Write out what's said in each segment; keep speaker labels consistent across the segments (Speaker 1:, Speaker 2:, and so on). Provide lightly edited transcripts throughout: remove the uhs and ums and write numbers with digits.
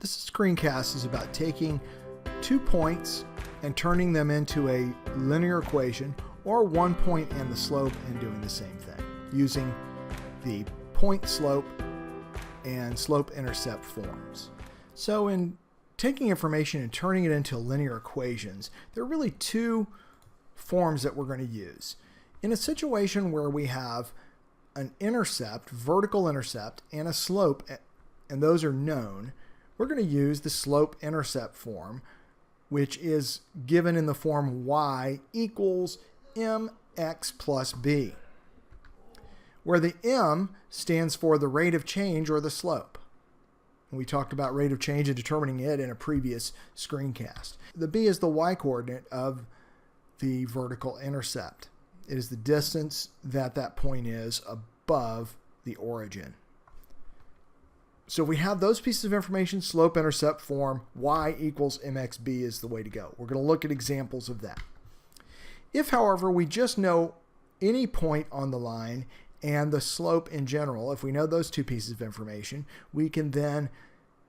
Speaker 1: This screencast is about taking 2 points and turning them into a linear equation, or 1 point and the slope, and doing the same thing using the point slope and slope intercept forms. So in taking information and turning it into linear equations, there are really 2 forms that we're going to use. In a situation where we have an intercept, vertical intercept, and a slope, and those are known, we're going to use the slope intercept form, which is given in the form y equals mx plus b, where the m stands for the rate of change or the slope. We talked about rate of change and determining it in a previous screencast. The b is the y-coordinate of the vertical intercept. It is the distance that point is above the origin. So we have those pieces of information, slope intercept form, y equals mxb is the way to go. We're going to look at examples of that. If, however, we just know any point on the line and the slope in general, if we know those 2 pieces of information, we can then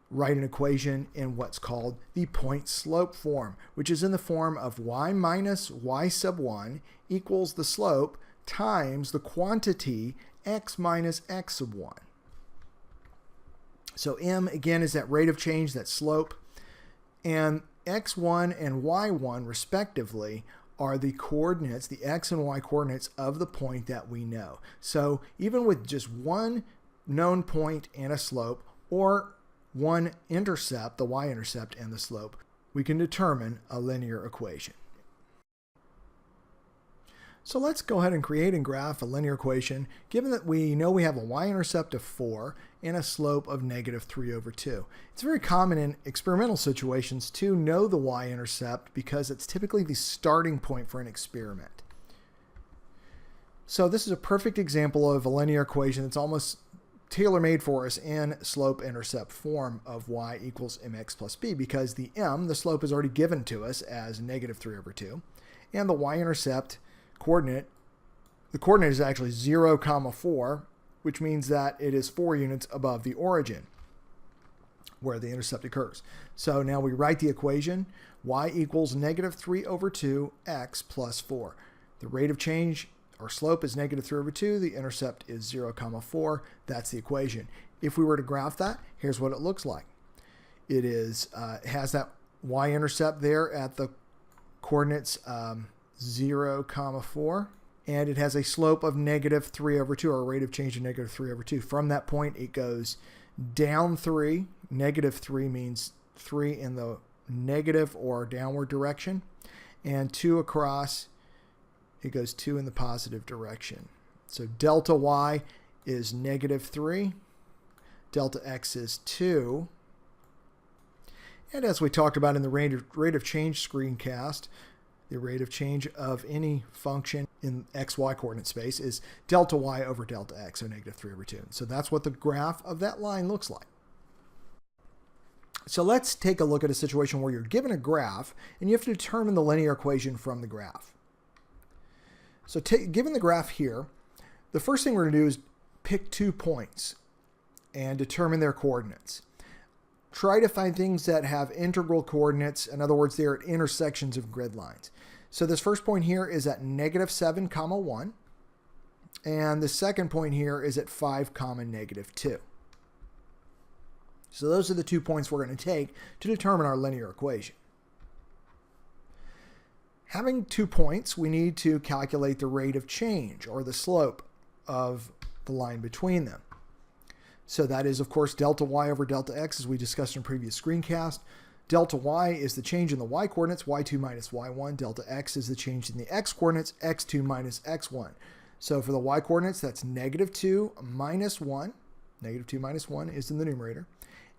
Speaker 1: write an equation in what's called the point slope form, which is in the form of y minus y sub 1 equals the slope times the quantity x minus x sub 1. So m, again, is that rate of change, that slope, and x1 and y1, respectively, are the coordinates, the x and y coordinates of the point that we know. So even with just one known point and a slope, or one intercept, the y-intercept and the slope, we can determine a linear equation. So let's go ahead and create and graph a linear equation, given that we know we have a y-intercept of 4 and a slope of -3/2. It's very common in experimental situations to know the y-intercept because it's typically the starting point for an experiment. So this is a perfect example of a linear equation that's almost tailor-made for us in slope-intercept form of y equals mx plus b, because the m, the slope, is already given to us as -3/2, and the y-intercept coordinate, the coordinate is actually 0, 4, which means that it is 4 units above the origin where the intercept occurs. So now we write the equation, y equals -3/2 x plus 4. The rate of change or slope is -3/2, the intercept is 0, 4. That's the equation. If we were to graph that, here's what it looks like. It is has that y-intercept there at the coordinates 0, 4, and it has a slope of -3/2, or a rate of change of -3/2. From that point, it goes down 3. -3 means 3 in the negative or downward direction, and 2 across, it goes 2 in the positive direction. So delta y is -3, delta x is 2, and as we talked about in the rate of change screencast, the rate of change of any function in xy coordinate space is delta y over delta x, so -3/2. So that's what the graph of that line looks like. So let's take a look at a situation where you're given a graph and you have to determine the linear equation from the graph. So given the graph here, the first thing we're going to do is pick 2 points and determine their coordinates. Try to find things that have integral coordinates. In other words, they're at intersections of grid lines. So this first point here is at -7, 1, and the second point here is at 5, -2. So those are the 2 points we're going to take to determine our linear equation. Having 2 points, we need to calculate the rate of change, or the slope, of the line between them. So that is, of course, delta y over delta x, as we discussed in a previous screencast. Delta y is the change in the y-coordinates, y2 minus y1. Delta x is the change in the x-coordinates, x2 minus x1. So for the y-coordinates, that's -2 minus 1. -2 minus 1 is in the numerator.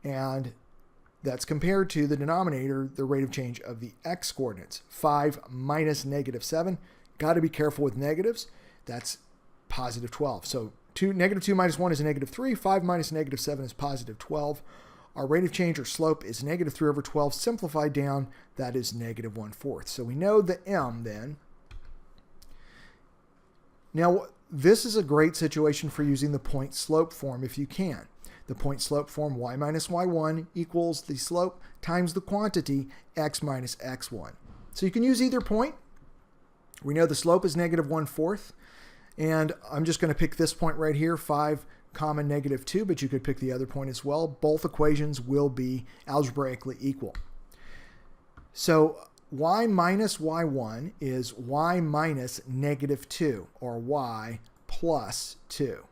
Speaker 1: And that's compared to the denominator, the rate of change of the x-coordinates, 5 minus -7. Got to be careful with negatives. That's positive 12. So -2 minus 1 is a -3. 5 minus -7 is positive 12. Our rate of change or slope is -3/12. Simplified down, that is -1/4. So we know the m then. Now, this is a great situation for using the point slope form if you can. the point slope form y minus y1 equals the slope times the quantity x minus x1. So you can use either point. We know the slope is negative 1/4, and I'm just going to pick this point right here, 5 common negative 2, but you could pick the other point as well. Both equations will be algebraically equal. So y minus y1 is y minus negative 2, or y plus 2.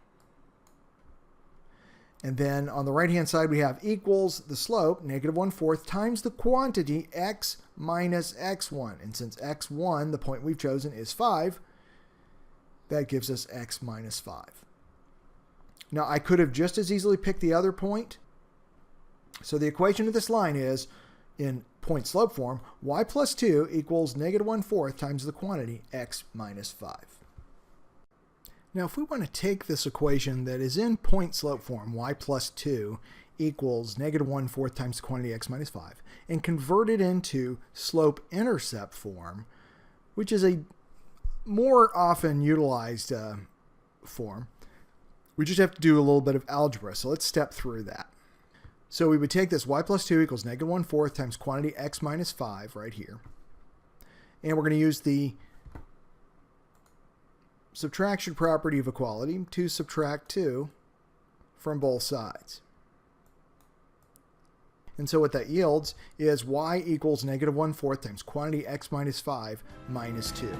Speaker 1: And then on the right-hand side, we have equals the slope, negative 1/4, times the quantity x minus x1. And since x1, the point we've chosen, is 5, that gives us x minus 5. Now, I could have just as easily picked the other point. So the equation of this line is, in point slope form, y plus 2 equals negative 1/4 times the quantity x minus 5. Now, if we want to take this equation that is in point slope form, y plus 2 equals negative 1/4 times the quantity x minus 5, and convert it into slope intercept form, which is a more often utilized form, we just have to do a little bit of algebra. So let's step through that. So we would take this y plus 2 equals negative 1/4 times quantity x minus 5 right here. And we're going to use the subtraction property of equality to subtract 2 from both sides. And so what that yields is y equals negative 1/4 times quantity x minus 5 minus 2.